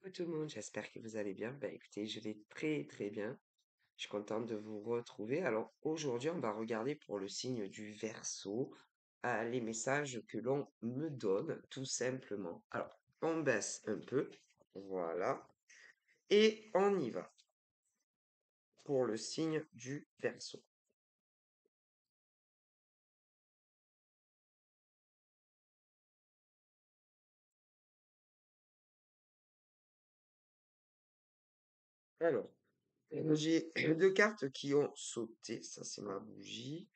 Coucou tout le monde, j'espère que vous allez bien. Écoutez, je vais très très bien. Je suis contente de vous retrouver. Alors aujourd'hui, on va regarder pour le signe du Verseau les messages que l'on me donne tout simplement. Alors, on baisse un peu, voilà, et on y va pour le signe du Verseau. Alors, j'ai deux cartes qui ont sauté, ça c'est ma bougie.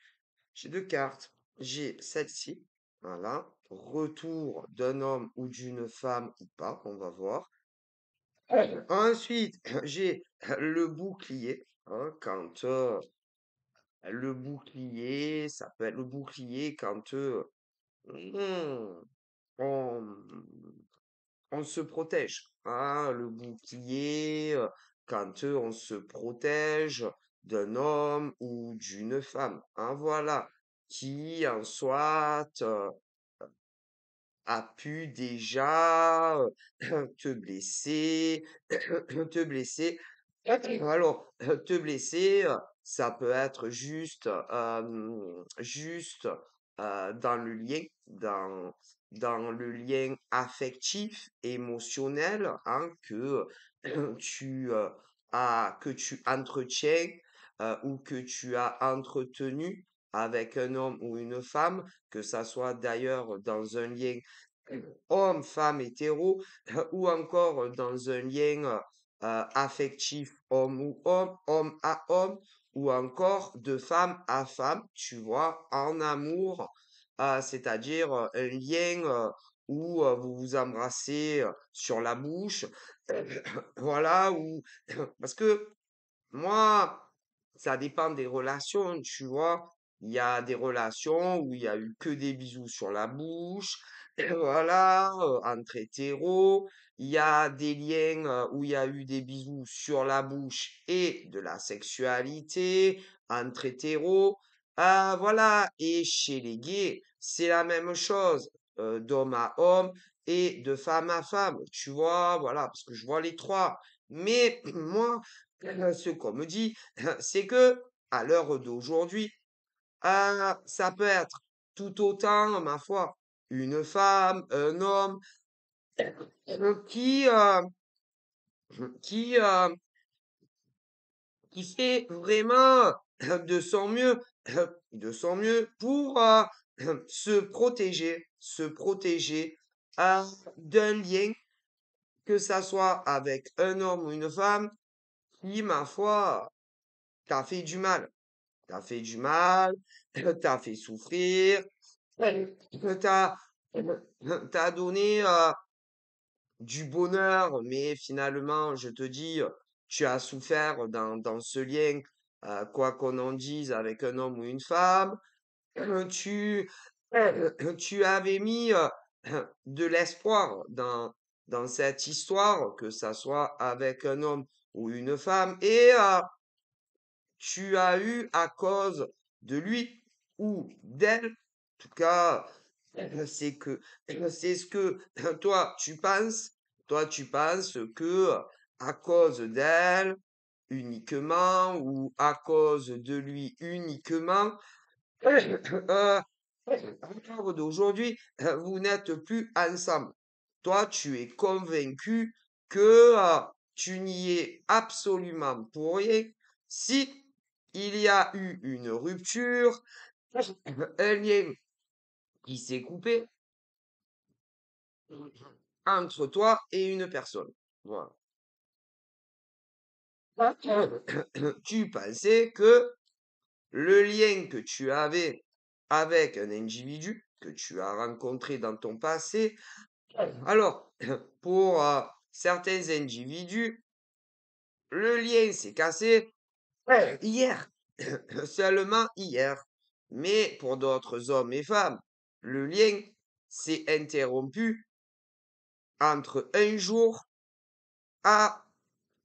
J'ai deux cartes. J'ai celle-ci, voilà. Retour d'un homme ou d'une femme ou pas, on va voir. Ensuite, j'ai le bouclier, hein, quand le bouclier, ça peut être le bouclier quand hmm, on, on se protège, hein, le bouclier, quand on se protège d'un homme ou d'une femme, hein, voilà, qui en soit a pu déjà te blesser, te blesser. Alors, te blesser, ça peut être juste dans le lien, dans le lien affectif, émotionnel, hein, que tu que tu entretiens ou que tu as entretenu avec un homme ou une femme, que ça soit d'ailleurs dans un lien homme, femme, hétéro, ou encore dans un lien affectif homme ou homme à homme, ou encore de femme à femme, tu vois, en amour, c'est-à-dire un lien où vous vous embrassez sur la bouche, voilà, ou parce que moi, ça dépend des relations, tu vois. Il y a des relations où il y a eu que des bisous sur la bouche, voilà, entre hétéros. Il y a des liens où il y a eu des bisous sur la bouche et de la sexualité, entre hétéros. Ah, voilà, et chez les gays, c'est la même chose, d'homme à homme et de femme à femme, tu vois, voilà, parce que je vois les trois. Mais moi, ce qu'on me dit, c'est que à l'heure d'aujourd'hui, ça peut être tout autant, ma foi, une femme, un homme, qui, qui, euh, qui fait vraiment de son mieux, de son mieux pour se protéger d'un lien, que ça soit avec un homme ou une femme, qui, ma foi, t'a fait du mal. T'as fait du mal, t'as fait souffrir, t'as, t'as donné du bonheur, mais finalement, je te dis, tu as souffert dans ce lien, quoi qu'on en dise, avec un homme ou une femme. Tu, tu avais mis de l'espoir dans cette histoire, que ça soit avec un homme ou une femme, et tu as eu à cause de lui ou d'elle, en tout cas, c'est que c'est ce que toi tu penses que à cause d'elle uniquement ou à cause de lui uniquement, à l'heure d'aujourd'hui, vous n'êtes plus ensemble. Toi, tu es convaincu que tu n'y es absolument pour rien. Si il y a eu une rupture, un lien qui s'est coupé entre toi et une personne. Voilà. Tu pensais que le lien que tu avais avec un individu que tu as rencontré dans ton passé, alors, pour certains individus, le lien s'est cassé hier, seulement hier. Mais pour d'autres hommes et femmes, le lien s'est interrompu entre un jour à,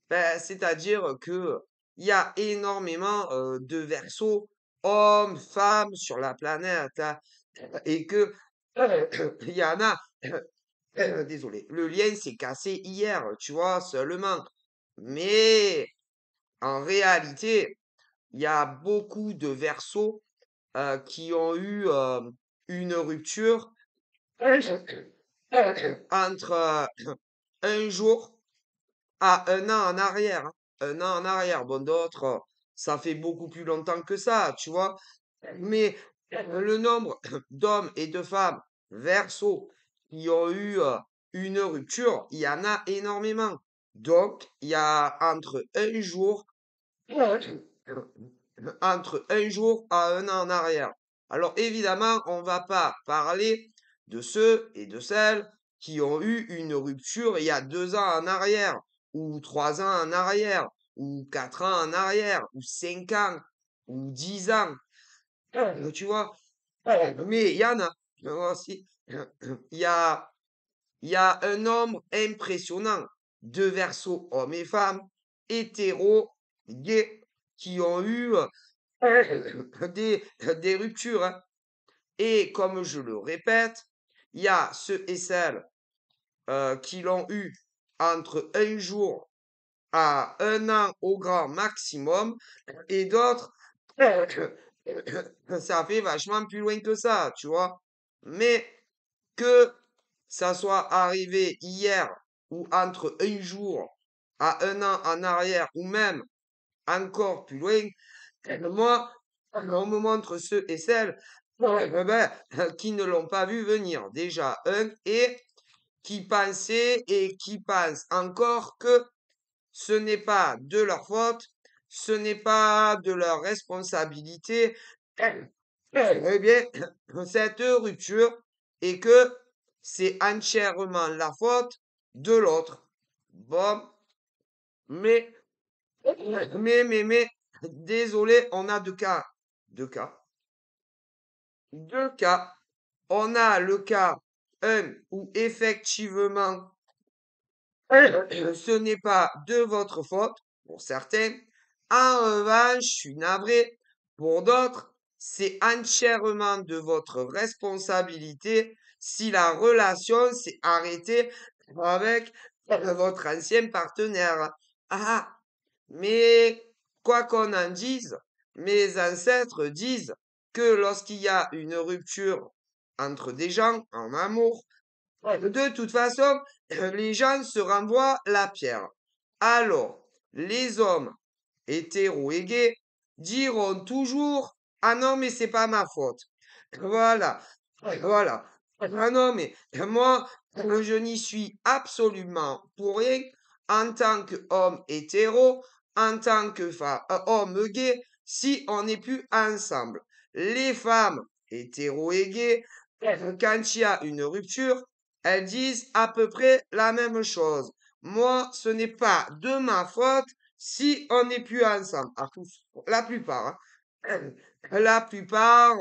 c'est-à-dire que il y a énormément de versos hommes, femmes sur la planète, hein, et que il y en a désolé, le lien s'est cassé hier, tu vois, seulement. Mais en réalité, il y a beaucoup de versos qui ont eu une rupture entre un jour à un an en arrière, hein. Un an en arrière. Bon, d'autres, ça fait beaucoup plus longtemps que ça, tu vois. Mais le nombre d'hommes et de femmes verso qui ont eu une rupture, il y en a énormément. Donc, il y a entre un jour à un an en arrière. Alors évidemment, on va pas parler de ceux et de celles qui ont eu une rupture il y a 2 ans en arrière, ou 3 ans en arrière, ou 4 ans en arrière, ou 5 ans, ou 10 ans. Tu vois, mais il y en a aussi. Il y a, il y a un nombre impressionnant de versos hommes et femmes, hétéros, gays, qui ont eu des ruptures, hein. Et comme je le répète, il y a ceux et celles qui l'ont eu entre un jour à un an au grand maximum, et d'autres, ça fait vachement plus loin que ça, tu vois. Mais que ça soit arrivé hier ou entre un jour à un an en arrière ou même encore plus loin, moi, on me montre ceux et celles qui ne l'ont pas vu venir, déjà, et qui pensaient et qui pensent encore que ce n'est pas de leur faute, ce n'est pas de leur responsabilité, eh bien, cette rupture, et que c'est entièrement la faute de l'autre. Bon, mais, mais, désolé, on a deux cas. Deux cas. Deux cas. On a le cas, où effectivement, ce n'est pas de votre faute, pour certains. En revanche, je suis navré, pour d'autres, c'est entièrement de votre responsabilité si la relation s'est arrêtée avec votre ancien partenaire. Ah, mais quoi qu'on en dise, mes ancêtres disent que lorsqu'il y a une rupture entre des gens en amour, de toute façon, les gens se renvoient la pierre. Alors, les hommes hétéros et gays diront toujours: ah non, mais c'est pas ma faute. Voilà, voilà. Ah non, mais moi, je n'y suis absolument pour rien en tant qu'homme hétéro, en tant que homme gay, si on n'est plus ensemble. Les femmes hétéro et gays, quand il y a une rupture, elles disent à peu près la même chose. Moi, ce n'est pas de ma faute si on n'est plus ensemble. Ah, tous, la plupart, hein. La plupart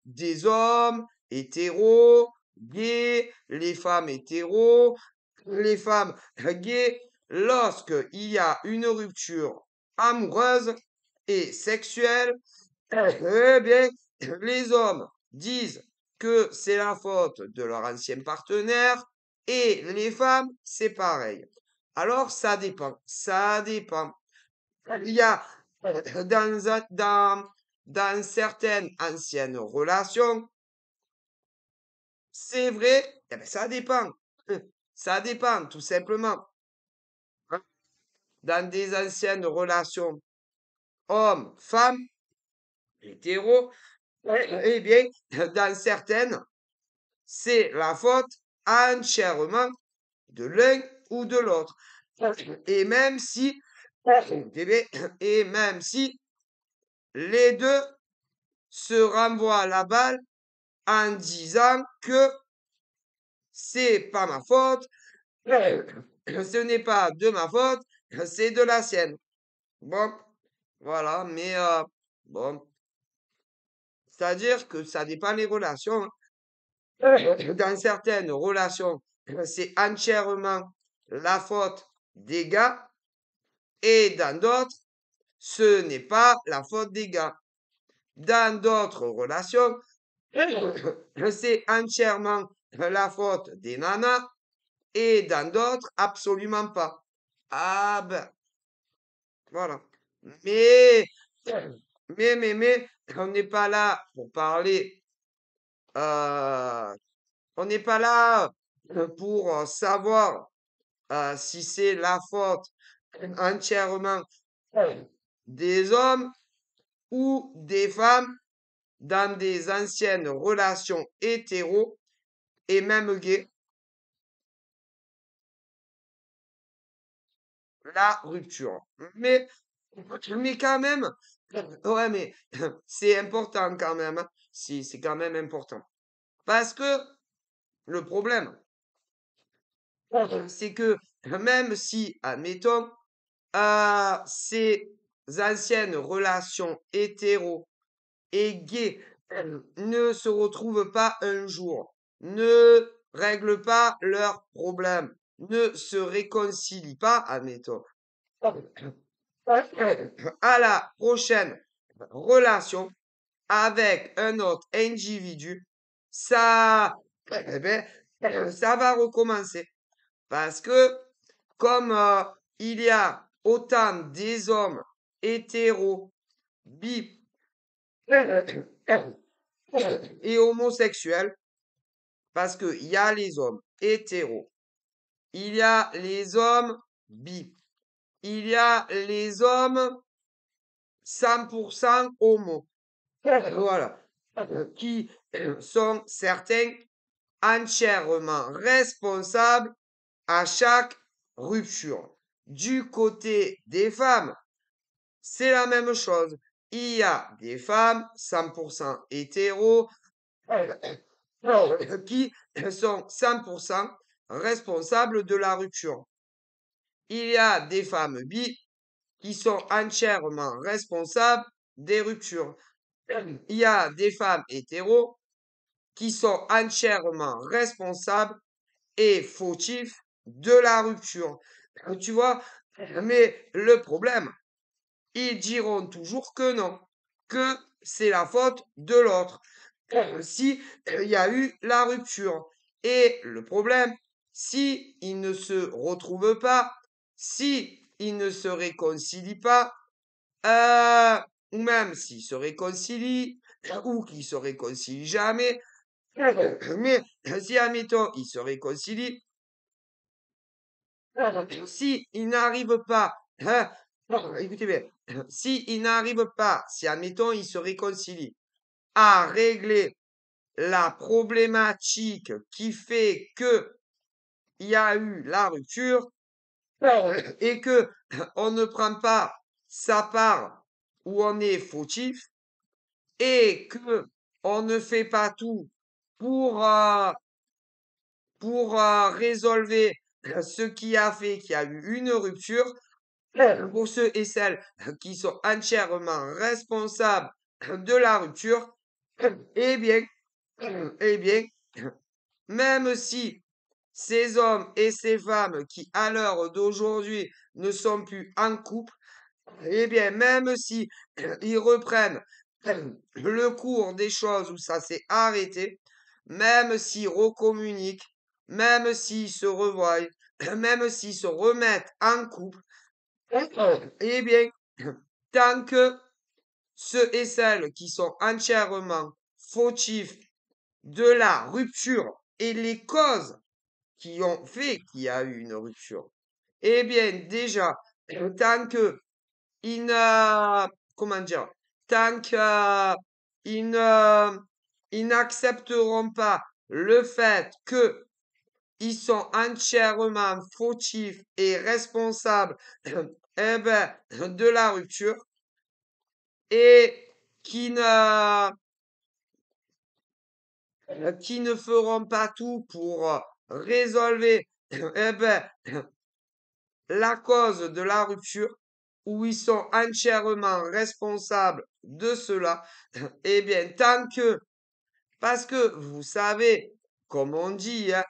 des hommes hétéros, gays, les femmes hétéros, les femmes gays, lorsqu'il y a une rupture amoureuse et sexuelle, eh bien, les hommes disent que c'est la faute de leur ancien partenaire, et les femmes, c'est pareil. Alors, ça dépend. Il y a dans certaines anciennes relations, c'est vrai, eh ben, ça dépend. Ça dépend, tout simplement, hein. Dans des anciennes relations hommes-femmes, hétéros, eh bien, dans certaines, c'est la faute entièrement de l'un ou de l'autre. Et même si, eh bien, et même si les deux se renvoient la balle en disant que c'est pas ma faute, ce n'est pas de ma faute, c'est de la sienne. Bon, voilà, mais bon, c'est-à-dire que ça dépend des relations, hein. Dans certaines relations, c'est entièrement la faute des gars, et dans d'autres, ce n'est pas la faute des gars. Dans d'autres relations, c'est entièrement la faute des nanas, et dans d'autres, absolument pas. Ah ben, voilà. Mais, mais, on n'est pas là pour parler, euh, on n'est pas là pour savoir si c'est la faute entièrement des hommes ou des femmes dans des anciennes relations hétéro et même gays, la rupture. Mais quand même, ouais, mais c'est important quand même, hein. C'est quand même important. Parce que le problème, c'est que même si, admettons, ces anciennes relations hétéro et gays ne se retrouvent pas un jour, ne règlent pas leurs problèmes, ne se réconcilient pas, admettons, à la prochaine relation avec un autre individu, ça, eh ben, ça va recommencer. Parce que comme il y a autant des hommes hétéros, bi et homosexuels, parce qu'il y a les hommes hétéros, il y a les hommes bi, il y a les hommes 100% homo, voilà, qui sont certains entièrement responsables à chaque rupture. Du côté des femmes, c'est la même chose. Il y a des femmes 100% hétéros qui sont 100% responsables de la rupture. Il y a des femmes bi qui sont entièrement responsables des ruptures. Il y a des femmes hétéros qui sont entièrement responsables et fautifs de la rupture. Tu vois, mais le problème, ils diront toujours que non, que c'est la faute de l'autre si il y a eu la rupture. Et le problème, si ils ne se retrouvent pas, si ils ne se réconcilient pas, euh, ou même s'ils se réconcilient, ou qu'ils se réconcilient jamais, mais si, admettons, ils se réconcilient, si ils n'arrivent pas, hein, écoutez bien, si ils n'arrivent pas, si, admettons, ils se réconcilient, à régler la problématique qui fait que il y a eu la rupture et que on ne prend pas sa part où on est fautif et que on ne fait pas tout pour résolver ce qui a fait qu'il y a eu une rupture pour ceux et celles qui sont entièrement responsables de la rupture, eh bien, eh bien, même si ces hommes et ces femmes qui, à l'heure d'aujourd'hui, ne sont plus en couple, eh bien, même si ils reprennent le cours des choses où ça s'est arrêté, même s'ils recommuniquent, même s'ils se revoient, même s'ils se remettent en couple, eh bien, tant que ceux et celles qui sont entièrement fautifs de la rupture et les causes qui ont fait qu'il y a eu une rupture, eh bien, déjà, tant que ils ne, comment dire, tant que ils ne, ils n'accepteront pas le fait que ils sont entièrement fautifs et responsables, eh ben, de la rupture et qui ne feront pas tout pour résolver eh ben, la cause de la rupture, où ils sont entièrement responsables de cela, eh bien, tant que, parce que vous savez, comme on dit, hein,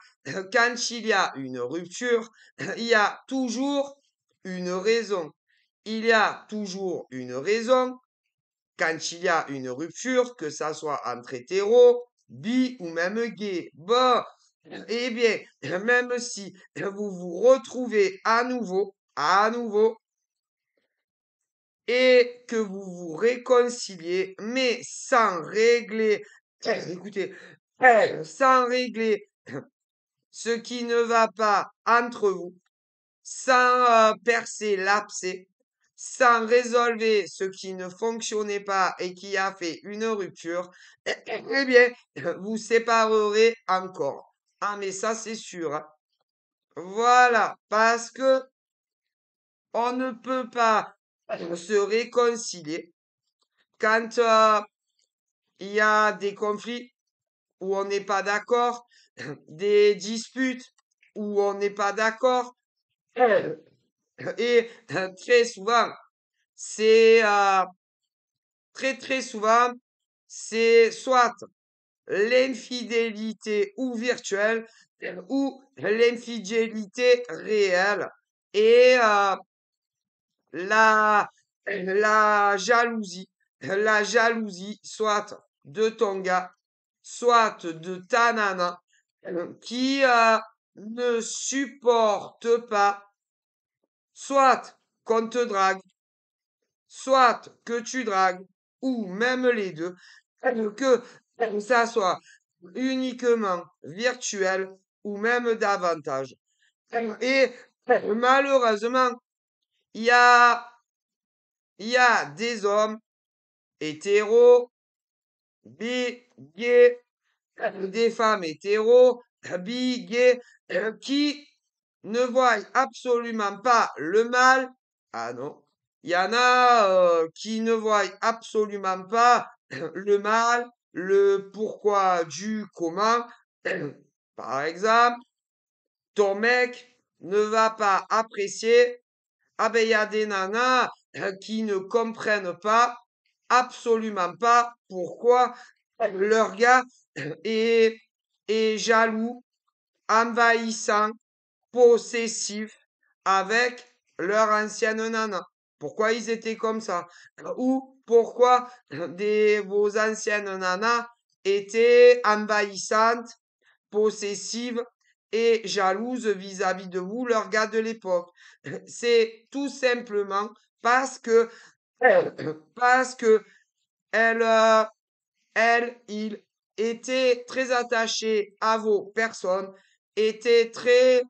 quand il y a une rupture, il y a toujours une raison. Il y a toujours une raison quand il y a une rupture, que ça soit entre hétéros, bi ou même gay. Bon, eh bien, même si vous vous retrouvez à nouveau, et que vous vous réconciliez, mais sans régler, écoutez, sans régler ce qui ne va pas entre vous, sans percer l'abcès, sans résolver ce qui ne fonctionnait pas et qui a fait une rupture, eh bien, vous séparerez encore. Ah, mais ça, c'est sûr, hein. Voilà, parce que on ne peut pas se réconcilier quand il y a des conflits où on n'est pas d'accord, des disputes où on n'est pas d'accord, et très souvent, c'est très souvent, c'est soit l'infidélité ou virtuelle ou l'infidélité réelle et la, la jalousie soit de ton gars, soit de ta nana qui ne supporte pas soit qu'on te drague, soit que tu dragues, ou même les deux, que ça soit uniquement virtuel ou même davantage. Et malheureusement, il y a, il y a des hommes hétéros, bi, gays, des femmes hétéros, bi, gays, qui ne voient absolument pas le mal. Ah non. Il y en a qui ne voient absolument pas le mal, le pourquoi du comment. Par exemple, ton mec ne va pas apprécier. Ah ben, il y a des nanas qui ne comprennent pas, absolument pas, pourquoi leur gars est, est jaloux, envahissant, possessif avec leur ancienne nana. Pourquoi ils étaient comme ça? Ou pourquoi vos anciennes nanas étaient envahissantes, possessives et jalouses vis-à-vis de vous, leur gars de l'époque. C'est tout simplement parce que, parce que elle, il était très attaché à vos personnes, était très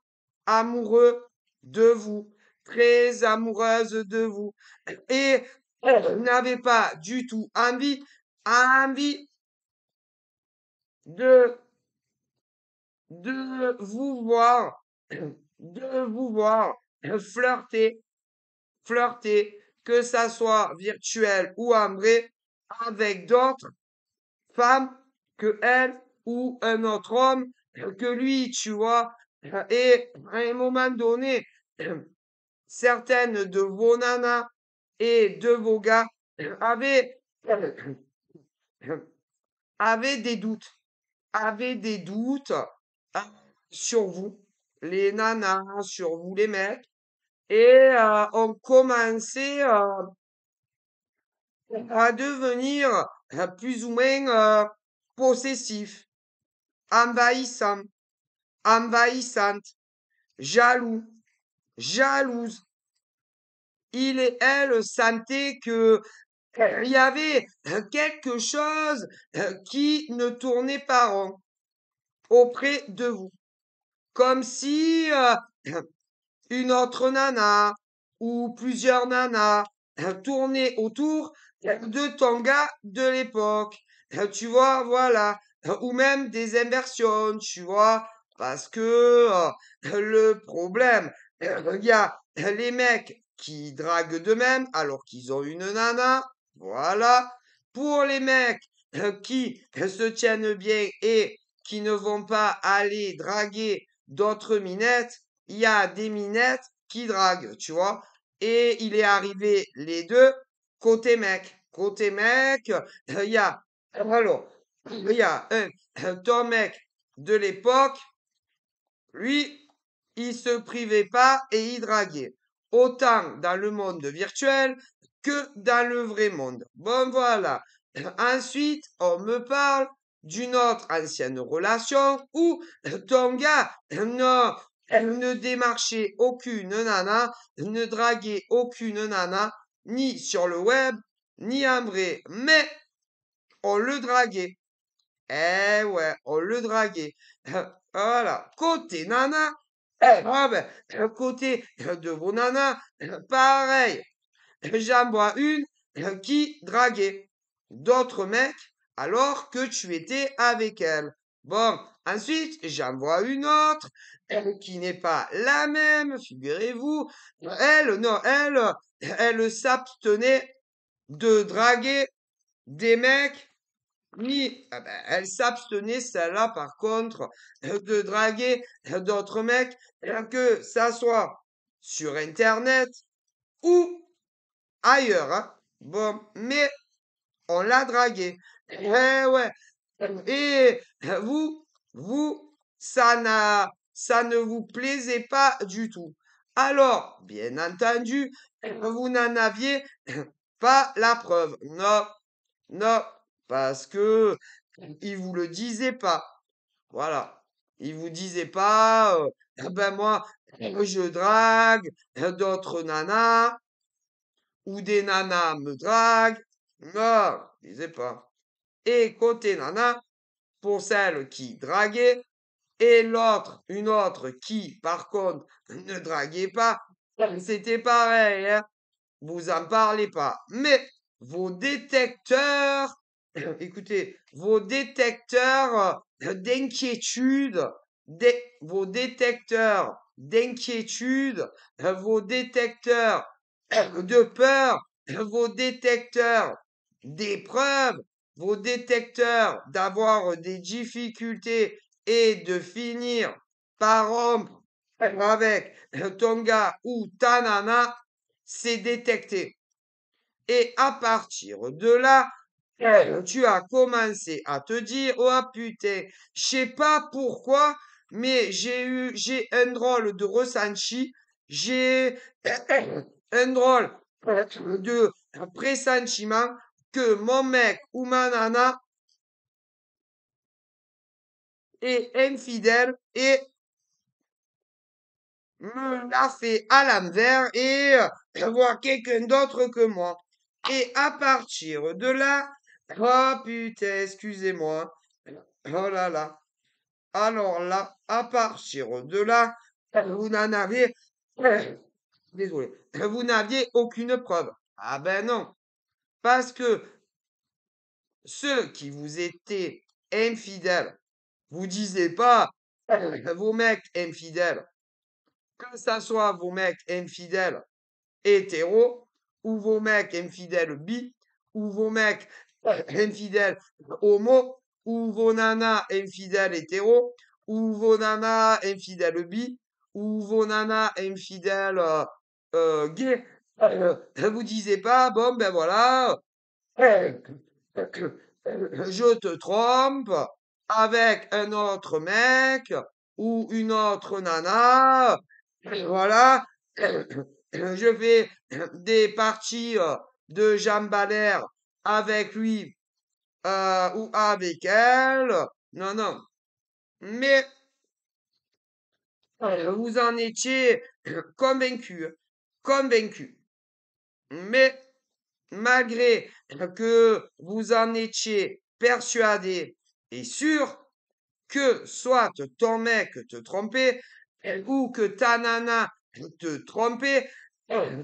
amoureux de vous, très amoureuse de vous, et n'avait pas du tout envie de, de vous voir, de vous voir flirter, flirter, que ça soit virtuel ou en vrai, avec d'autres femme que elle ou un autre homme que lui, tu vois. Et à un moment donné, certaines de vos nanas et de vos gars avaient, avaient des doutes, avaient des doutes sur vous, les nanas, sur vous, les mecs, et ont commencé à devenir plus ou moins possessifs, envahissants, envahissante, jaloux, jalouse. Il et elle sentaient que il y avait quelque chose qui ne tournait pas rond auprès de vous. Comme si une autre nana ou plusieurs nanas tournaient autour de ton gars de l'époque. Tu vois, voilà. Ou même des inversions, tu vois. Parce que le problème, il y a les mecs qui draguent d'eux-mêmes alors qu'ils ont une nana. Voilà. Pour les mecs qui se tiennent bien et qui ne vont pas aller draguer d'autres minettes, il y a des minettes qui draguent, tu vois. Et il est arrivé les deux côté mec. Côté mec, il y a, alors, il y a ton mec de l'époque, lui, il se privait pas et il draguait. Autant dans le monde virtuel que dans le vrai monde. Bon, voilà. Ensuite, on me parle d'une autre ancienne relation ou ton gars ne démarchait aucune nana, ne draguait aucune nana, ni sur le web, ni en vrai. Mais on le draguait. Eh ouais, on le draguait. Voilà. Côté nana, ah ben, côté de vos nanas, pareil. J'en vois une qui draguait d'autres mecs alors que tu étais avec elle. Bon, ensuite, j'en vois une autre qui n'est pas la même, figurez-vous. Elle, non, elle s'abstenait de draguer des mecs ni, ah ben, elle s'abstenait, celle-là, par contre, de draguer d'autres mecs, que ça soit sur Internet ou ailleurs, hein. Bon, mais on l'a dragué. Eh ouais. Et vous, ça ne vous plaisait pas du tout. Alors, bien entendu, vous n'en aviez pas la preuve. Non, non, parce que il vous le disait pas. Voilà. Il vous disait pas, ah ben moi, je drague d'autres nanas ou des nanas me draguent. Non, il disait pas. Et côté nana, pour celle qui draguait, et l'autre, une autre qui, par contre, ne draguait pas, c'était pareil, hein. Vous en parlez pas. Mais vos détecteurs, écoutez, vos détecteurs d'inquiétude, vos détecteurs d'inquiétude, vos détecteurs de peur, vos détecteurs d'épreuves, vos détecteurs d'avoir des difficultés et de finir par rompre avec ton gars ou ta nana, c'est détecté. Et à partir de là, tu as commencé à te dire, oh putain, je sais pas pourquoi, mais j'ai un drôle de ressenti, j'ai un drôle de pressentiment que mon mec ou ma nana est infidèle et me l'a fait à l'envers et voir quelqu'un d'autre que moi. Et à partir de là, oh putain, excusez-moi. Oh là là. Alors là, à partir de là, vous n'en avez, désolé, vous n'aviez aucune preuve. Ah ben non, parce que ceux qui vous étaient infidèles, vous disiez pas vos mecs infidèles, que ça soit vos mecs infidèles hétéros, ou vos mecs infidèles bi, ou vos mecs infidèles homo, ou vos nanas infidèles hétéros, ou vos nanas infidèles bi, ou vos nanas infidèles gays. Vous disiez pas, bon ben voilà, je te trompe avec un autre mec ou une autre nana. Voilà, je fais des parties de jambes à l'air avec lui ou avec elle. Non, non. Mais vous en étiez convaincu, convaincu. Mais malgré que vous en étiez persuadé et sûr que soit ton mec te trompait ou que ta nana te trompait,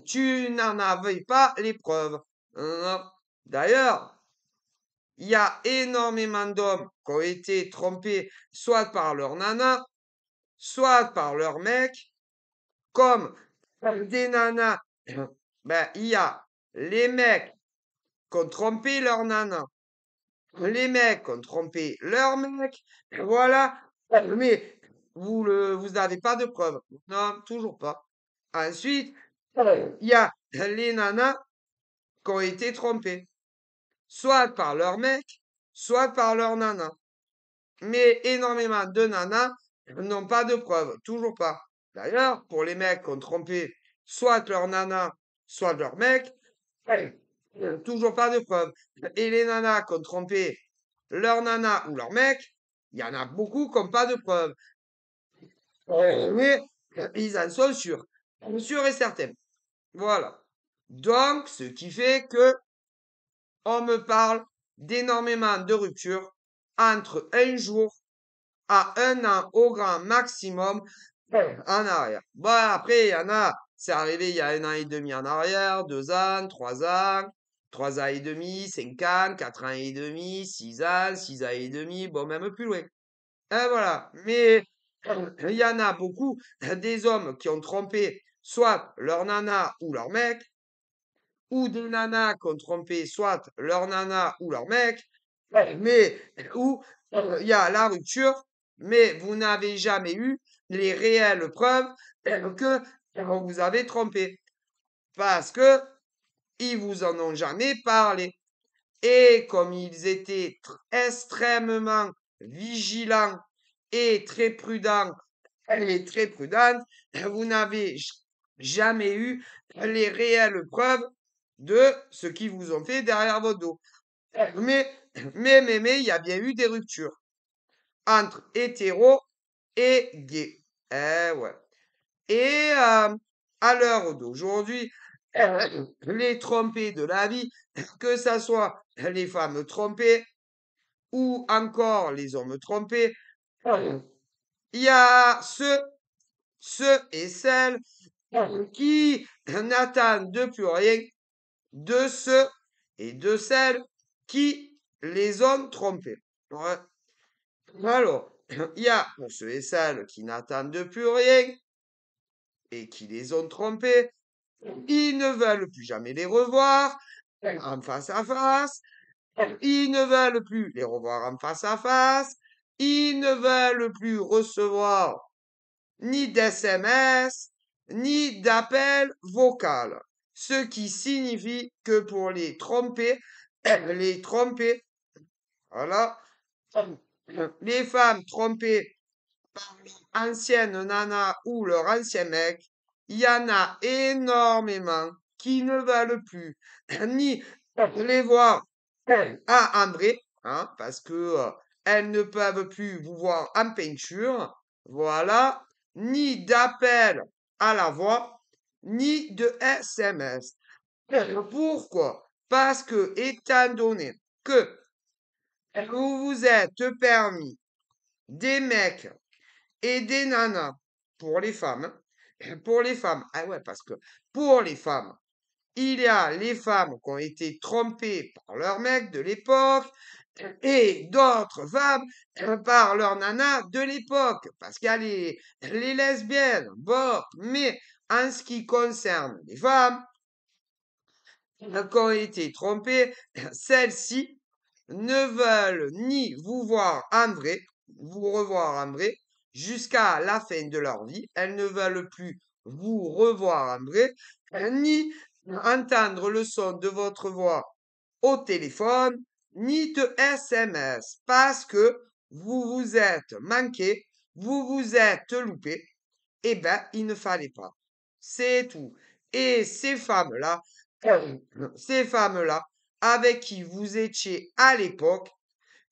tu n'en avais pas les preuves. Non. D'ailleurs, il y a énormément d'hommes qui ont été trompés soit par leur nana, soit par leur mec, comme des nanas. Ben, il y a les mecs qui ont trompé leur nana, les mecs qui ont trompé leur mec, voilà. Mais vous n'avez pas de preuves. Non, toujours pas. Ensuite, il y a les nanas qui ont été trompées, soit par leur mec, soit par leur nana. Mais énormément de nanas n'ont pas de preuves, toujours pas. D'ailleurs, pour les mecs qui ont trompé soit leur nana, soit leur mec, toujours pas de preuves. Et les nanas qui ont trompé leur nana ou leur mec, il y en a beaucoup qui n'ont pas de preuves. Mais ils en sont sûrs et certains. Voilà. Donc, ce qui fait que on me parle d'énormément de ruptures entre un jour à un an au grand maximum en arrière. Bon, après, il y en a, c'est arrivé il y a 1 an et demi en arrière, 2 ans, 3 ans et demi, 5 ans, 4 ans et demi, 6 ans, 6 ans et demi, bon, même plus loin. Et voilà. Mais il y en a beaucoup des hommes qui ont trompé soit leur nana ou leur mec, ou des nanas qui ont trompé soit leur nana ou leur mec, mais où il y a la rupture, mais vous n'avez jamais eu les réelles preuves que vous avez trompé. Parce que ils vous en ont jamais parlé. Et comme ils étaient extrêmement vigilants et très prudents et très prudentes, vous n'avez jamais eu les réelles preuves de ce qu'ils vous ont fait derrière votre dos. Mais, il y a bien eu des ruptures entre hétéros et gays. Eh ouais. Et à l'heure d'aujourd'hui, les trompés de la vie, que ça soit les femmes trompées ou encore les hommes trompés, il y a ceux et celles qui n'attendent de plus rien de ceux et de celles qui les ont trompés. Ouais. Alors, il y a pour ceux et celles qui n'attendent plus rien et qui les ont trompés, ils ne veulent plus jamais les revoir en face à face, ils ne veulent plus les revoir en face à face, ils ne veulent plus recevoir ni d'SMS, ni d'appel vocal. Ce qui signifie que pour les tromper, voilà, les femmes trompées par leur ancienne nana ou leur ancien mec, il y en a énormément qui ne veulent plus ni les voir en vrai, hein, parce que elles ne peuvent plus vous voir en peinture, voilà, ni d'appel à la voix, ni de SMS. Pourquoi? Parce que, étant donné que vous vous êtes permis des mecs et des nanas pour les femmes, ah ouais, parce que pour les femmes, il y a les femmes qui ont été trompées par leur mec de l'époque et d'autres femmes par leur nana de l'époque, parce qu'il y a les lesbiennes, bon, mais en ce qui concerne les femmes qui ont été trompées, celles-ci ne veulent ni vous voir en vrai, vous revoir en vrai, jusqu'à la fin de leur vie. Elles ne veulent plus vous revoir en vrai, ni entendre le son de votre voix au téléphone, ni de SMS, parce que vous vous êtes manqué, vous vous êtes loupé. Eh ben, il ne fallait pas. C'est tout. Et ces femmes-là, avec qui vous étiez à l'époque,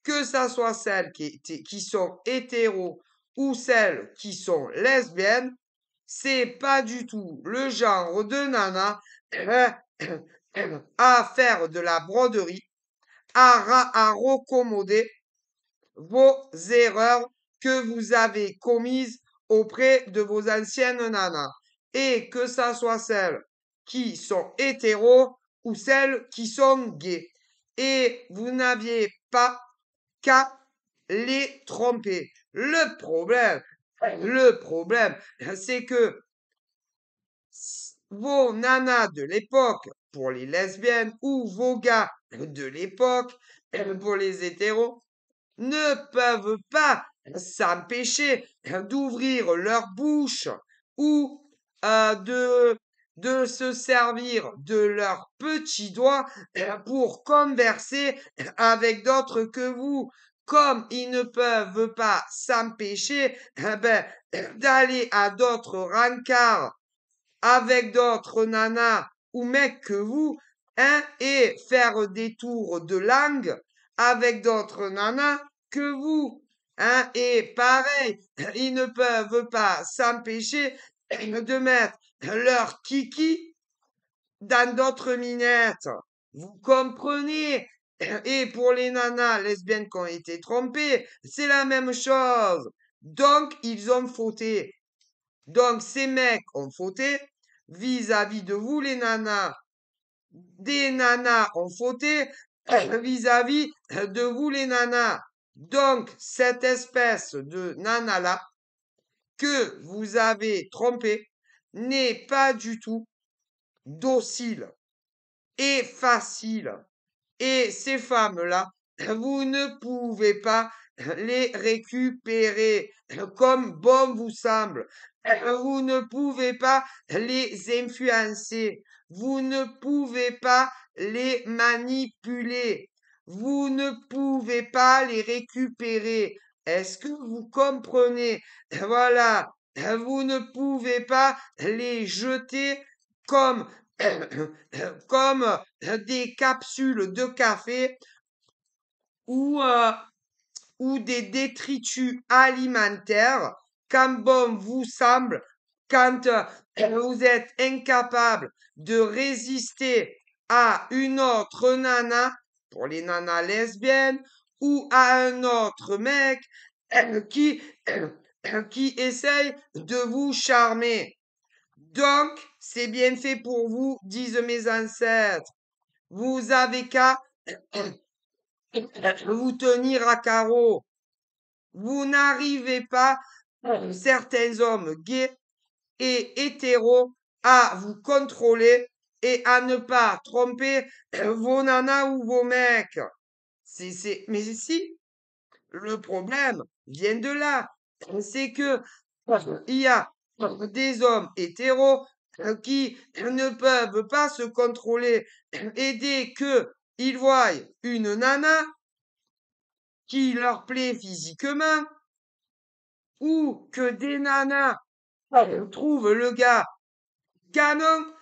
que ça soit celles qui sont hétéros ou celles qui sont lesbiennes, c'est pas du tout le genre de nana à faire de la broderie, à recommoder vos erreurs que vous avez commises auprès de vos anciennes nanas. Et que ça soit celles qui sont hétéros ou celles qui sont gays. Et vous n'aviez pas qu'à les tromper. Le problème, c'est que vos nanas de l'époque pour les lesbiennes ou vos gars de l'époque pour les hétéros ne peuvent pas s'empêcher d'ouvrir leur bouche ou de se servir de leurs petits doigts pour converser avec d'autres que vous. Comme ils ne peuvent pas s'empêcher d'aller à d'autres rencarts avec d'autres nanas ou mecs que vous, hein, et faire des tours de langue avec d'autres nanas que vous. Hein? Et pareil, ils ne peuvent pas s'empêcher de mettre leur kiki dans d'autres minettes. Vous comprenez? Et pour les nanas lesbiennes qui ont été trompées, c'est la même chose. Donc, ils ont fauté. Donc, ces mecs ont fauté vis-à-vis de vous, les nanas. Des nanas ont fauté vis-à-vis de vous, les nanas. Donc, cette espèce de nana-là que vous avez trompée n'est pas du tout docile et facile. Et ces femmes-là, vous ne pouvez pas les récupérer comme bon vous semble. Vous ne pouvez pas les influencer. Vous ne pouvez pas les manipuler. Vous ne pouvez pas les récupérer. Est-ce que vous comprenez? Voilà. Vous ne pouvez pas les jeter comme comme des capsules de café ou, ou des détritus alimentaires quand bon vous semble, quand vous êtes incapable de résister à une autre nana, pour les nanas lesbiennes, ou à un autre mec qui, qui essaye de vous charmer. Donc, c'est bien fait pour vous, disent mes ancêtres. Vous avez qu'à vous tenir à carreau. Vous n'arrivez pas, certains hommes gays et hétéros, à vous contrôler et à ne pas tromper vos nanas ou vos mecs. Mais si, le problème vient de là. C'est que il y a des hommes hétéros qui ne peuvent pas se contrôler et dès que ils voient une nana qui leur plaît physiquement ou que des nanas trouvent le gars canon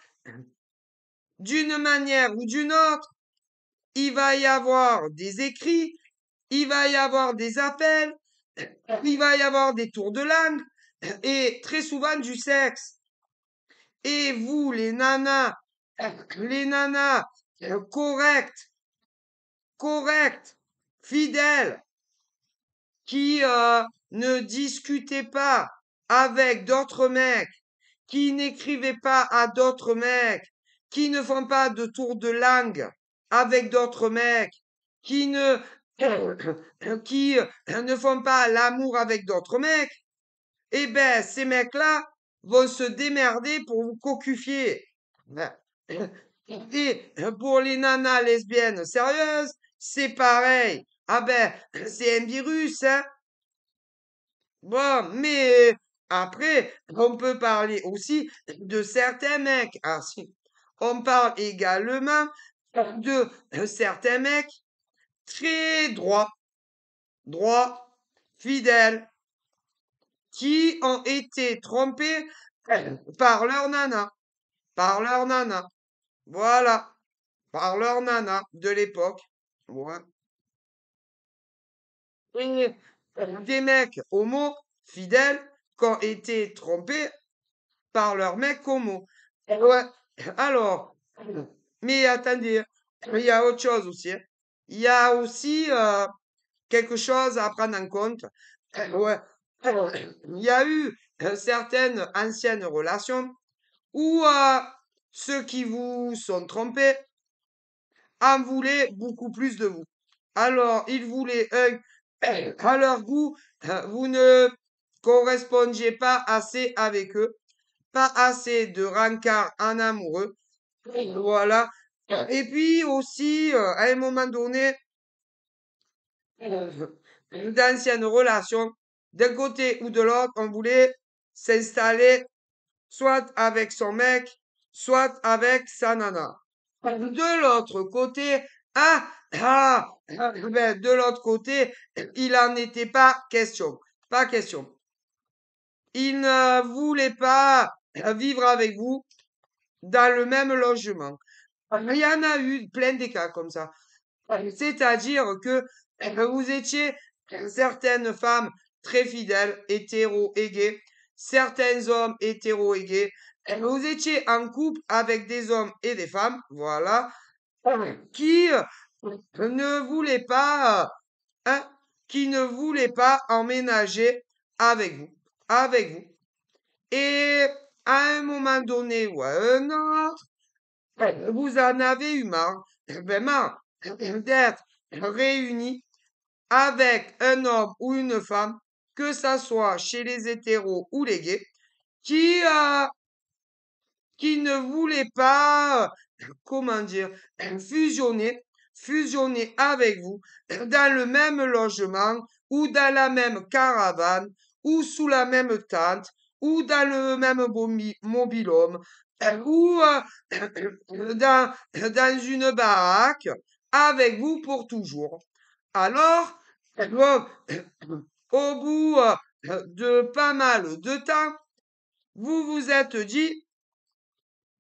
d'une manière ou d'une autre, il va y avoir des écrits, il va y avoir des appels, il va y avoir des tours de langue et très souvent du sexe. Et vous, les nanas correctes, correctes, fidèles, qui ne discutaient pas avec d'autres mecs, qui n'écrivaient pas à d'autres mecs, qui ne font pas de tour de langue avec d'autres mecs, qui ne qui ne font pas l'amour avec d'autres mecs, eh ben ces mecs-là vont se démerder pour vous cocufier. Ben, et pour les nanas lesbiennes sérieuses, c'est pareil. Ah ben, c'est un virus, hein. Bon, mais après, on peut parler aussi de certains mecs. Ah si, on parle également de certains mecs très droits, droits, fidèles, qui ont été trompés par leur nana, par leur nana. Voilà, par leur nana de l'époque. Ouais. Et des mecs homo fidèles qui ont été trompés par leur mec homo. Ouais. Alors, mais attendez, il y a autre chose aussi, hein. Il y a aussi quelque chose à prendre en compte. Ouais. Il y a eu certaines anciennes relations où ceux qui vous sont trompés en voulaient beaucoup plus de vous. Alors, ils voulaient à leur goût, vous ne correspondiez pas assez avec eux, pas assez de rencard en amoureux. Voilà. Et puis aussi, à un moment donné, euh, d'anciennes relations, d'un côté ou de l'autre, on voulait s'installer soit avec son mec, soit avec sa nana. De l'autre côté, ben, de l'autre côté, il en était pas question. Pas question. Il ne voulait pas vivre avec vous dans le même logement. Il y en a eu plein des cas comme ça. C'est-à-dire que vous étiez certaines femmes très fidèles, hétéro et gays, certains hommes hétéro et gays. Vous étiez en couple avec des hommes et des femmes, voilà, qui ne voulaient pas, hein, qui ne voulaient pas emménager avec vous, avec vous. Et à un moment donné ou à un autre, vous en avez eu marre, marre d'être réunis avec un homme ou une femme, que ça soit chez les hétéros ou les gays, qui, euh, qui ne voulaient pas, comment dire, fusionner, fusionner avec vous dans le même logement ou dans la même caravane ou sous la même tente ou dans le même mobil-home ou dans une baraque avec vous pour toujours. Alors, bon, au bout de pas mal de temps, vous vous êtes dit,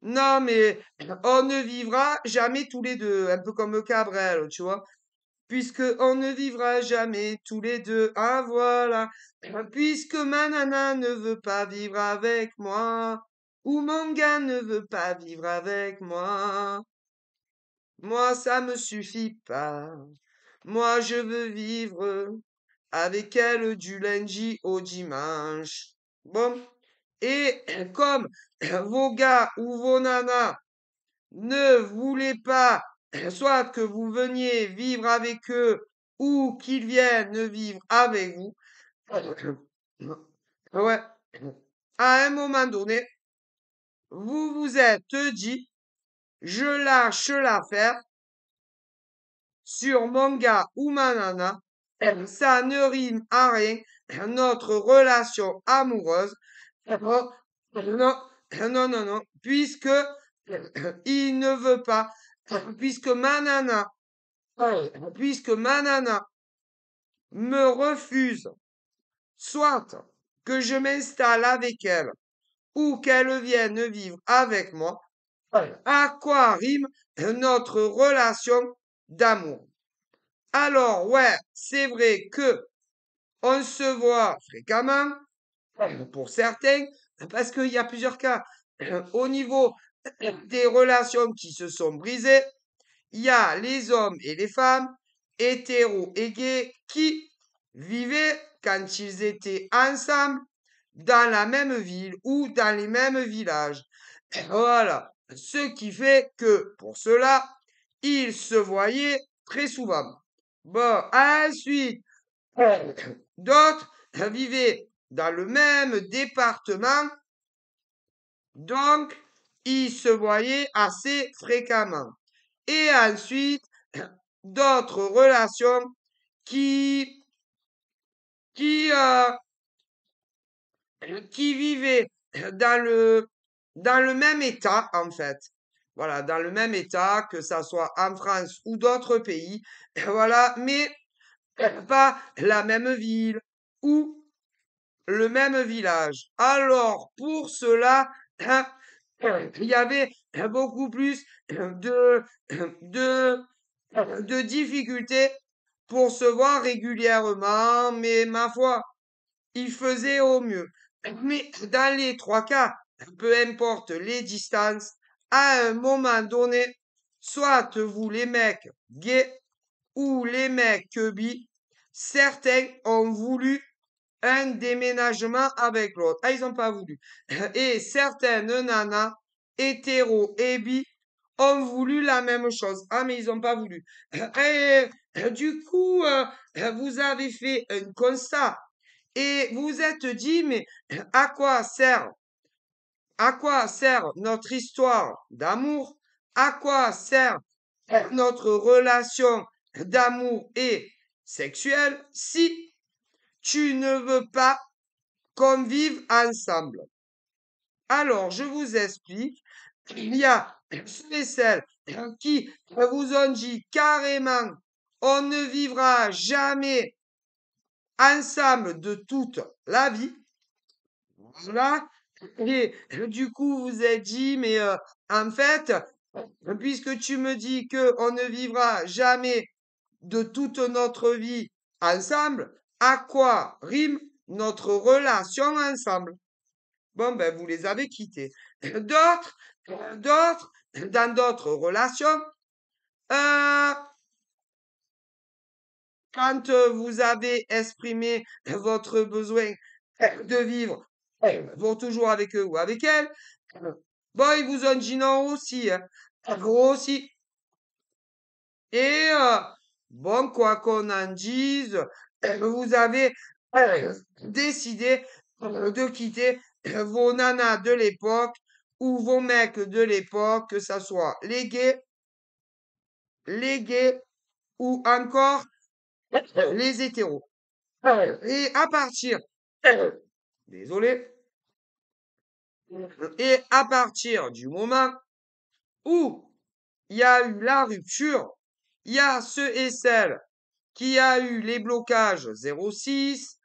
non, mais on ne vivra jamais tous les deux, un peu comme Cabrel, tu vois, puisque on ne vivra jamais tous les deux. Ah, voilà, puisque ma nana ne veut pas vivre avec moi, ou mon gars ne veut pas vivre avec moi. Moi, ça me suffit pas. Moi, je veux vivre avec elle du lundi au dimanche. Bon. Et comme vos gars ou vos nanas ne voulaient pas soit que vous veniez vivre avec eux ou qu'ils viennent vivre avec vous, ouais, à un moment donné, vous vous êtes dit, je lâche l'affaire sur mon gars ou ma nana, ça ne rime à rien, notre relation amoureuse, non, non, non, non, non, puisque il ne veut pas, puisque ma nana, puisque ma nana me refuse, soit que je m'installe avec elle ou qu'elle vienne vivre avec moi, à quoi rime notre relation d'amour? Alors, ouais, c'est vrai que on se voit fréquemment, pour certains, parce qu'il y a plusieurs cas. Au niveau des relations qui se sont brisées, il y a les hommes et les femmes, hétéros et gays, qui vivaient quand ils étaient ensemble dans la même ville ou dans les mêmes villages. Voilà. Ce qui fait que pour cela, ils se voyaient très souvent. Bon, ensuite, d'autres vivaient dans le même département, donc ils se voyaient assez fréquemment. Et ensuite, d'autres relations qui, qui, euh, qui vivaient dans le même état, en fait. Voilà, dans le même état, que ça soit en France ou d'autres pays. Voilà, mais pas la même ville ou le même village. Alors, pour cela, hein, il y avait beaucoup plus de, de difficultés pour se voir régulièrement, mais ma foi, il faisait au mieux. Mais dans les trois cas, peu importe les distances, à un moment donné, soit vous les mecs gays ou les mecs bi, certains ont voulu un déménagement avec l'autre. Ah, ils n'ont pas voulu. Et certaines nanas, hétéro et bi, ont voulu la même chose. Ah, mais ils n'ont pas voulu. Et du coup, vous avez fait un constat et vous êtes dit, mais à quoi sert notre histoire d'amour? À quoi sert notre relation d'amour et sexuelle si tu ne veux pas qu'on vive ensemble? Alors, je vous explique. Il y a ceux et celles qui vous ont dit carrément, on ne vivra jamais ensemble de toute la vie. Voilà. Et du coup, vous êtes dit, mais en fait, puisque tu me dis que on ne vivra jamais de toute notre vie ensemble, à quoi rime notre relation ensemble? Bon, ben, vous les avez quittés. D'autres, dans d'autres relations, euh, quand vous avez exprimé votre besoin de vivre, vont toujours avec eux ou avec elles, bon, ils vous ont dit non aussi, hein. Gros aussi. Et bon, quoi qu'on en dise, vous avez décidé de quitter vos nanas de l'époque ou vos mecs de l'époque, que ça soit les gays ou encore les hétéros. Et à partir, désolé, et à partir du moment où il y a eu la rupture, il y a ceux et celles qui a eu les blocages 06,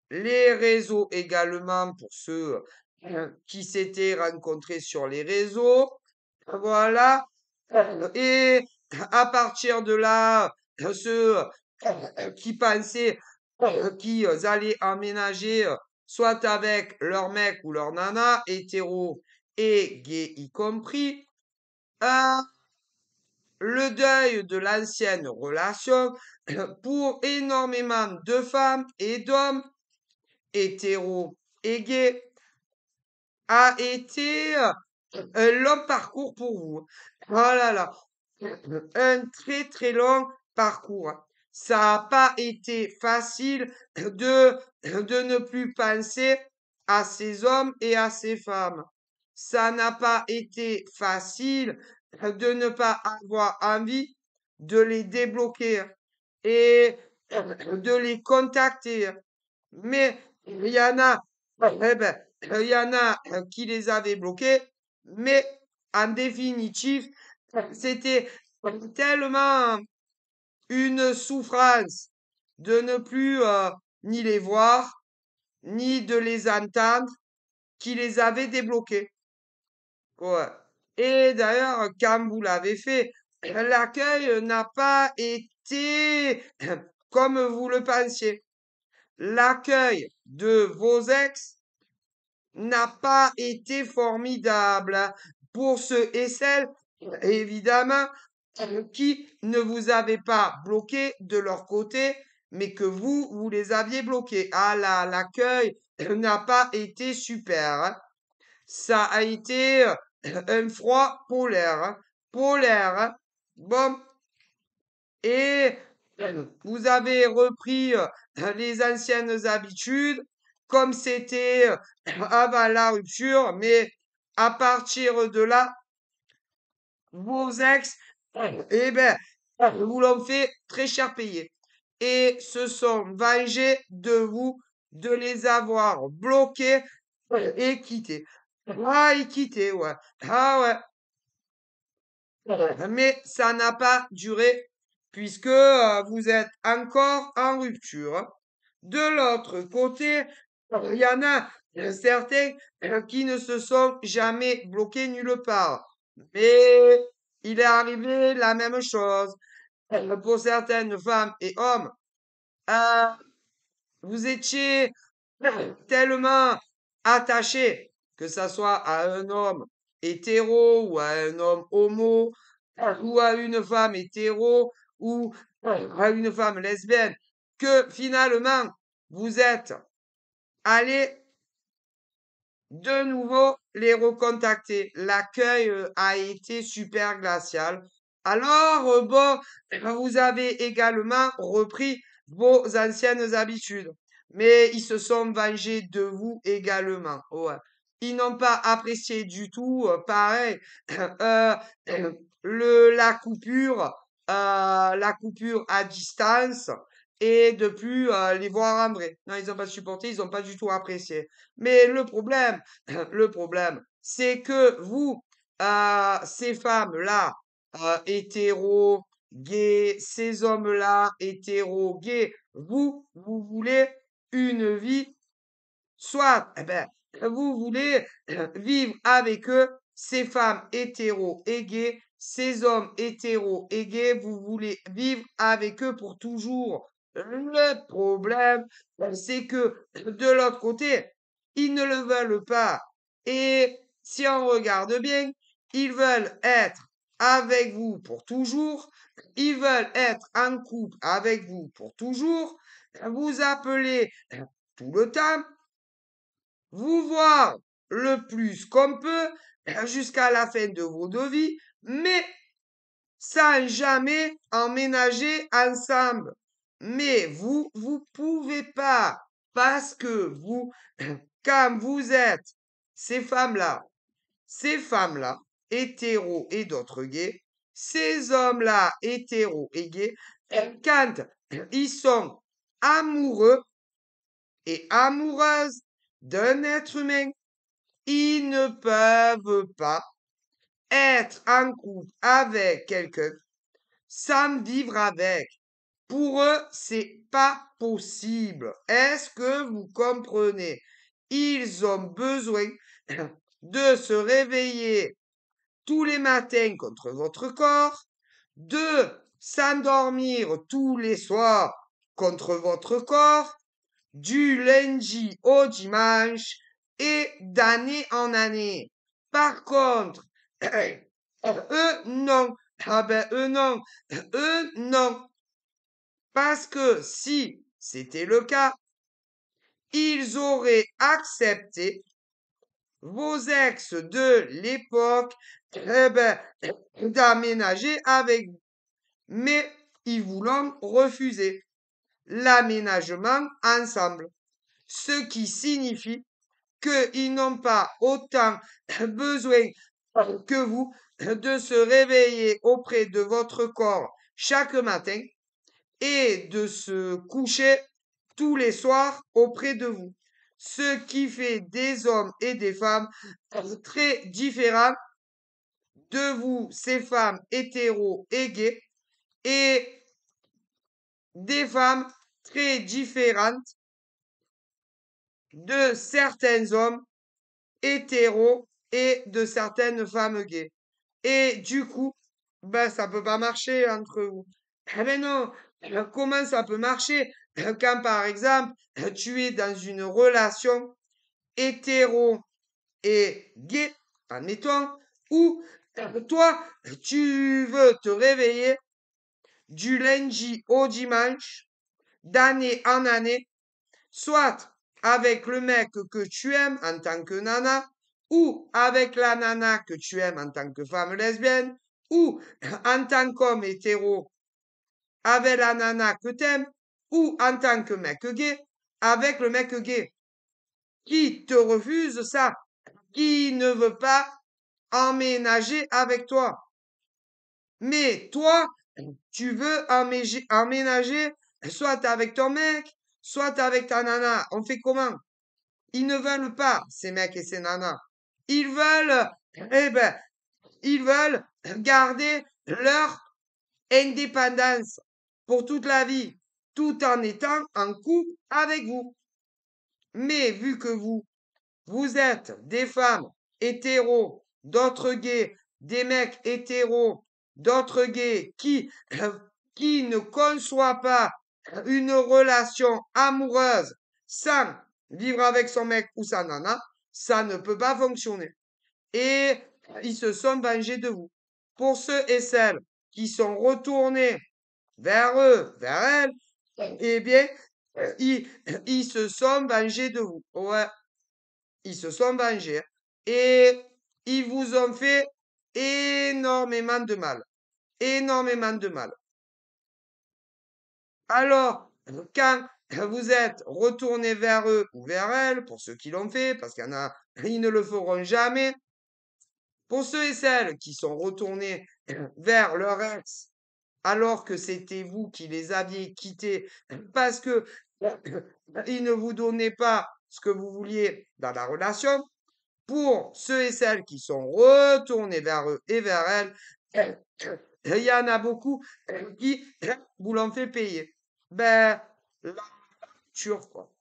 les réseaux également pour ceux qui s'étaient rencontrés sur les réseaux. Voilà. Et à partir de là, ceux qui pensaient qu'ils allaient emménager soit avec leur mec ou leur nana, hétéro et gay y compris, euh, le deuil de l'ancienne relation pour énormément de femmes et d'hommes hétéros et gays a été un long parcours pour vous. Oh là là, un très très long parcours. Ça n'a pas été facile de ne plus penser à ces hommes et à ces femmes. Ça n'a pas été facile de ne pas avoir envie de les débloquer et de les contacter. Mais il y en a, eh ben, il y en a qui les avaient bloqués, mais en définitive, c'était tellement une souffrance de ne plus ni les voir, ni de les entendre, qui les avait débloqués. Ouais. Et d'ailleurs, quand vous l'avez fait, l'accueil n'a pas été comme vous le pensiez. L'accueil de vos ex n'a pas été formidable, hein, pour ceux et celles, évidemment, qui ne vous avaient pas bloqué de leur côté, mais que vous les aviez bloqués. Ah là, l'accueil n'a pas été super, hein. Ça a été un froid polaire, hein. Polaire, hein. Bon, et vous avez repris les anciennes habitudes comme c'était avant la rupture, mais à partir de là, vos ex, eh ben, vous l'ont fait très cher payer et se sont vengés de vous de les avoir bloqués et quittés. Ah, et quittés, ouais. Ah ouais. Mais ça n'a pas duré puisque vous êtes encore en rupture. De l'autre côté, il y en a certains qui ne se sont jamais bloqués nulle part. Mais il est arrivé la même chose pour certaines femmes et hommes. Euh, vous étiez tellement attaché, que ça soit à un homme hétéro ou à un homme homo, ou à une femme hétéro ou à une femme lesbienne, que finalement vous êtes allé de nouveau les recontacter. L'accueil a été super glacial. Alors, bon, vous avez également repris vos anciennes habitudes. Mais ils se sont vengés de vous également. Ouais. Ils n'ont pas apprécié du tout, pareil, euh, la coupure à distance et de plus les voir en vrai. Non, ils n'ont pas supporté, ils n'ont pas du tout apprécié. Mais le problème, le problème, c'est que vous, ces femmes-là, hétéros, gays, ces hommes-là, hétéros, gays, vous voulez une vie, soit, eh ben, vous voulez vivre avec eux, ces femmes hétéros et gays, ces hommes hétéros et gays, vous voulez vivre avec eux pour toujours. Le problème, c'est que de l'autre côté, ils ne le veulent pas. Et si on regarde bien, ils veulent être avec vous pour toujours. Ils veulent être en couple avec vous pour toujours. Vous appelez tout le temps, vous voir le plus qu'on peut jusqu'à la fin de vos deux vies, mais sans jamais emménager ensemble. Mais vous pouvez pas, parce que vous, quand vous êtes ces femmes-là, hétéros et d'autres gays, ces hommes-là, hétéros et gays, quand ils sont amoureux et amoureuses d'un être humain, ils ne peuvent pas être en couple avec quelqu'un sans vivre avec. Pour eux, c'est pas possible. Est-ce que vous comprenez? Ils ont besoin de se réveiller tous les matins contre votre corps, de s'endormir tous les soirs contre votre corps, du lundi au dimanche et d'année en année. Par contre, eux, non. Ah ben, eux, non. Eux, non. Parce que si c'était le cas, ils auraient accepté vos ex de l'époque, d'aménager avec vous. Mais ils vous l'ont refusé. L'aménagement ensemble. Ce qui signifie qu'ils n'ont pas autant besoin que vous de se réveiller auprès de votre corps chaque matin et de se coucher tous les soirs auprès de vous. Ce qui fait des hommes et des femmes très différents de vous, ces femmes hétéros et gays, et des femmes très différentes de certains hommes hétéros et de certaines femmes gays. Et du coup, ben, ça peut pas marcher entre vous. Ah ben non, comment ça peut marcher quand, par exemple, tu es dans une relation hétéro et gay, admettons, ou toi, tu veux te réveiller du lundi au dimanche, d'année en année, soit avec le mec que tu aimes en tant que nana, ou avec la nana que tu aimes en tant que femme lesbienne, ou en tant qu'homme hétéro avec la nana que t'aimes, ou en tant que mec gay avec le mec gay. Qui te refuse ça? Qui ne veut pas emménager avec toi? Mais toi, tu veux emménager soit avec ton mec, soit avec ta nana. On fait comment? Ils ne veulent pas, ces mecs et ces nanas. Ils veulent, eh ben, ils veulent garder leur indépendance pour toute la vie, tout en étant en couple avec vous. Mais vu que vous êtes des femmes hétéros, d'autres gays, des mecs hétéros, d'autres gays qui ne conçoivent pas une relation amoureuse sans vivre avec son mec ou sa nana, ça ne peut pas fonctionner. Et ils se sont vengés de vous. Pour ceux et celles qui sont retournés vers eux, vers elles, eh bien, ils, ils se sont vengés de vous. Ouais, ils se sont vengés. Et ils vous ont fait énormément de mal. Énormément de mal. Alors, quand vous êtes retourné vers eux ou vers elles, pour ceux qui l'ont fait, parce qu'il y en a, ils ne le feront jamais, pour ceux et celles qui sont retournés vers leur ex, alors que c'était vous qui les aviez quittés parce que ils ne vous donnaient pas ce que vous vouliez dans la relation, pour ceux et celles qui sont retournés vers eux et vers elles, il y en a beaucoup qui vous l'ont fait payer. Ben, la rupture, quoi.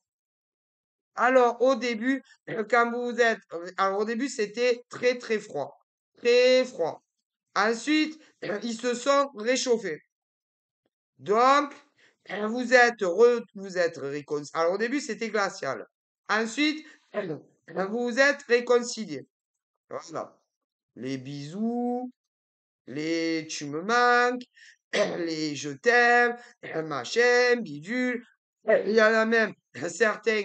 Alors, au début, quand vous êtes, alors au début, c'était très, très froid. Très froid. Ensuite, ils se sont réchauffés. Donc, vous êtes réconciliés. Alors, au début, c'était glacial. Ensuite, vous vous êtes réconciliés. Voilà. Les bisous, les tu me manques, les je t'aime, machin, bidule. Il y en a même certains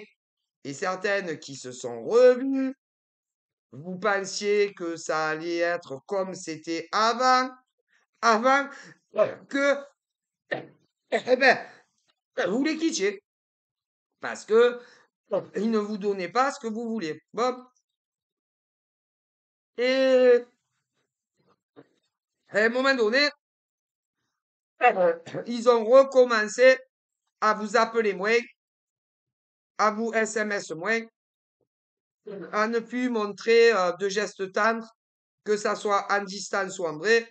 et certaines qui se sont revus. Vous pensiez que ça allait être comme c'était avant que, eh ben, vous les quittiez. Parce que ils ne vous donnaient pas ce que vous vouliez. Bon. Et à un moment donné, ils ont recommencé à vous appeler moins, à vous SMS moins, à ne plus montrer de gestes tendres, que ça soit en distance ou en vrai,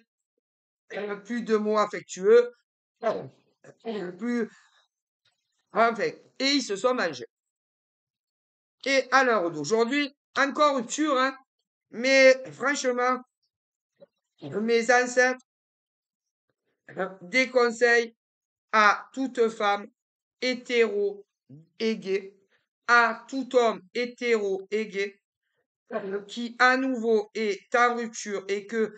plus de mots affectueux, plus. Enfin, et ils se sont mangés. Et à l'heure d'aujourd'hui, encore rupture, hein, mais franchement, mes ancêtres déconseillent à toute femme hétéro et gay, à tout homme hétéro et gay, qui à nouveau est en rupture et que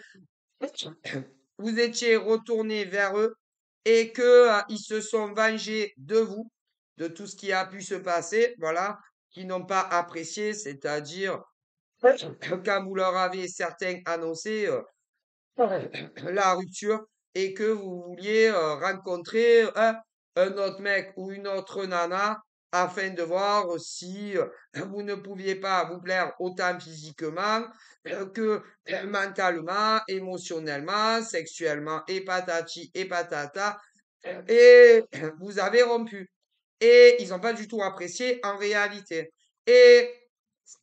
vous étiez retourné vers eux et que ils se sont vengés de vous, de tout ce qui a pu se passer, voilà, qui n'ont pas apprécié, c'est-à-dire quand vous leur avez certains annoncé la rupture et que vous vouliez rencontrer un autre mec ou une autre nana afin de voir si vous ne pouviez pas vous plaire autant physiquement que mentalement, émotionnellement, sexuellement et patati et patata et vous avez rompu. Et ils n'ont pas du tout apprécié en réalité. Et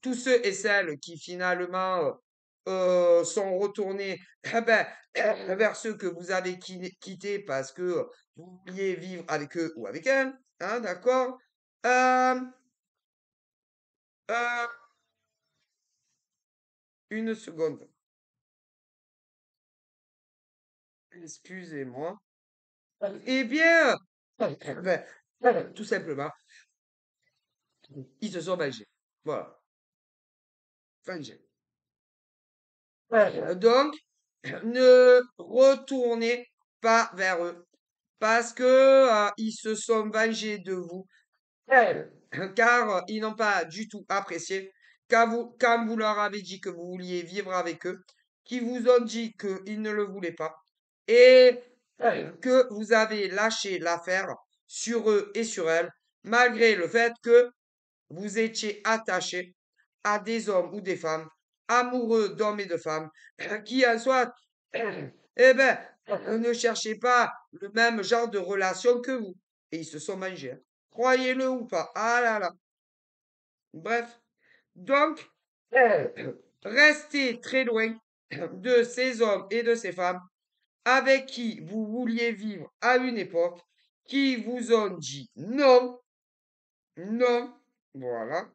tous ceux et celles qui finalement sont retournés vers ceux que vous avez quittés parce que vous vouliez vivre avec eux ou avec elles, hein, d'accord? Euh, euh, une seconde. Excusez-moi. Eh bien, ben, tout simplement, ils se sont vengés. Voilà, vengés. Donc, ne retournez pas vers eux parce que ils se sont vengés de vous, car ils n'ont pas du tout apprécié quand vous leur avez dit que vous vouliez vivre avec eux, qu'ils vous ont dit qu'ils ne le voulaient pas et que vous avez lâché l'affaire sur eux et sur elles, malgré le fait que vous étiez attaché à des hommes ou des femmes, amoureux d'hommes et de femmes, qui en soit, eh ben, ne cherchaient pas le même genre de relation que vous. Et ils se sont mangés, hein. Croyez-le ou pas. Ah là là. Bref. Donc, restez très loin de ces hommes et de ces femmes avec qui vous vouliez vivre à une époque, qui vous ont dit non, non, voilà,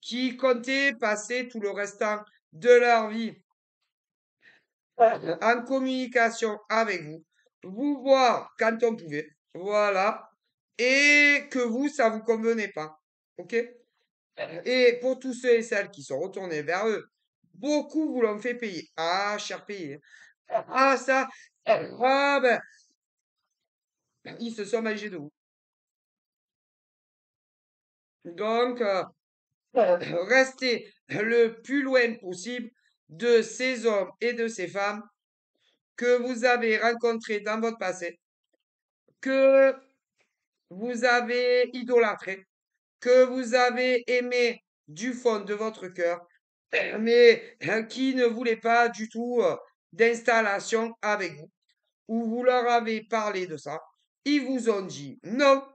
qui comptaient passer tout le restant de leur vie en communication avec vous, vous voir quand on pouvait, voilà, et que vous, ça vous convenait pas, ok? Et pour tous ceux et celles qui sont retournés vers eux, beaucoup vous l'ont fait payer. Ah, cher payé. Ah, ça, ah ben, ils se sont mangés de vous. Donc, restez le plus loin possible de ces hommes et de ces femmes que vous avez rencontrés dans votre passé, que vous avez idolâtrés, que vous avez aimés du fond de votre cœur, mais qui ne voulaient pas du tout d'installation avec vous, ou vous leur avez parlé de ça, ils vous ont dit non,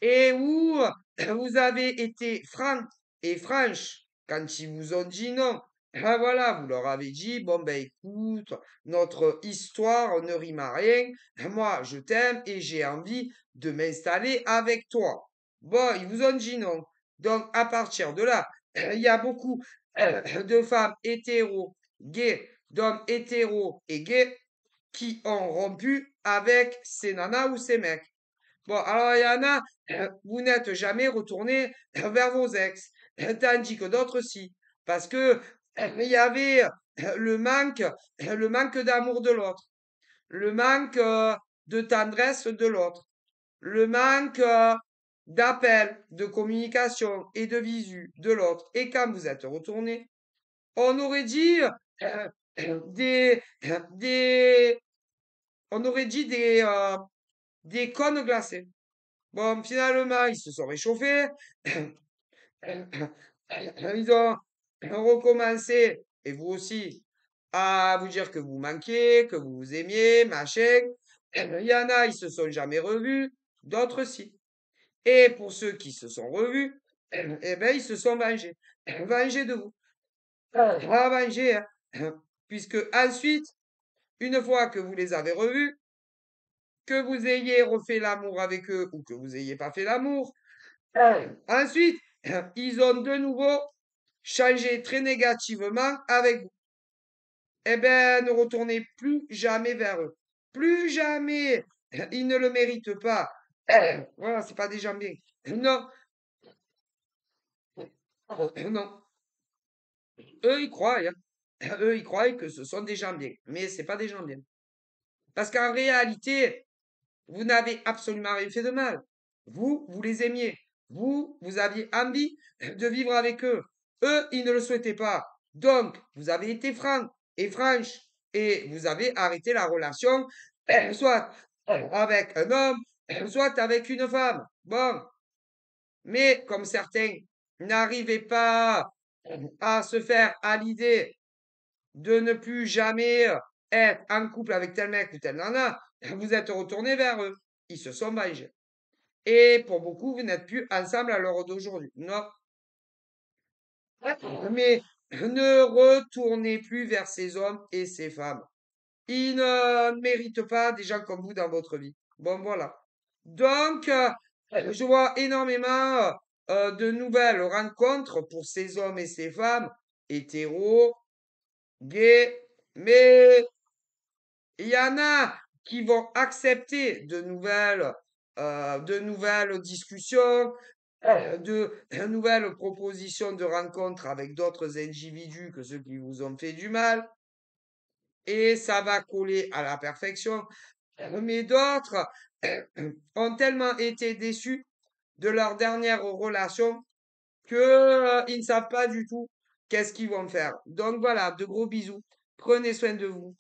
et où vous avez été franc et franche quand ils vous ont dit non. Ah voilà, vous leur avez dit, bon ben écoute, notre histoire ne rime à rien, moi je t'aime et j'ai envie de m'installer avec toi. Bon, ils vous ont dit non. Donc à partir de là, il y a beaucoup de femmes hétéro, gays, d'hommes hétéros et gays qui ont rompu avec ces nanas ou ces mecs. Bon, alors il y en a, vous n'êtes jamais retourné vers vos ex, tandis que d'autres si, parce que il y avait le manque d'amour de l'autre, le manque de tendresse de l'autre, le manque d'appel, de communication et de visu de l'autre. Et quand vous êtes retourné, on aurait dit euh, des, des, on aurait dit des cônes glacés. Bon, finalement, ils se sont réchauffés. Ils ont recommencé, et vous aussi, à vous dire que vous manquiez, que vous vous aimiez, machin. Il y en a, ils se sont jamais revus, d'autres si. Et pour ceux qui se sont revus, eh ben, ils se sont vengés. Vengés de vous. Pas vengés, hein. Puisque ensuite, une fois que vous les avez revus, que vous ayez refait l'amour avec eux ou que vous ayez pas fait l'amour, ensuite, ils ont de nouveau changé très négativement avec vous. Eh ben, ne retournez plus jamais vers eux. Plus jamais. Ils ne le méritent pas. Voilà, c'est pas des gens bien. Non, non. Eux, ils croient, hein. Eux, ils croient que ce sont des gens bien. Mais c'est pas des gens bien. Parce qu'en réalité, vous n'avez absolument rien fait de mal. Vous les aimiez. Vous aviez envie de vivre avec eux. Eux, ils ne le souhaitaient pas. Donc, vous avez été franc et franche et vous avez arrêté la relation, soit avec un homme, soit avec une femme. Bon, mais comme certains n'arrivaient pas à se faire à l'idée de ne plus jamais être en couple avec tel mec ou telle nana, vous êtes retourné vers eux. Ils se sont vengés. Et pour beaucoup, vous n'êtes plus ensemble à l'heure d'aujourd'hui. Non. Mais ne retournez plus vers ces hommes et ces femmes. Ils ne méritent pas des gens comme vous dans votre vie. Bon, voilà. Donc, je vois énormément de nouvelles rencontres pour ces hommes et ces femmes hétéros, gays, mais il y en a qui vont accepter de nouvelles discussions, de nouvelles propositions de rencontres avec d'autres individus que ceux qui vous ont fait du mal, et ça va coller à la perfection. Mais d'autres ont tellement été déçus de leur dernière relation que ils ne savent pas du tout qu'est-ce qu'ils vont faire. Donc voilà, de gros bisous. Prenez soin de vous.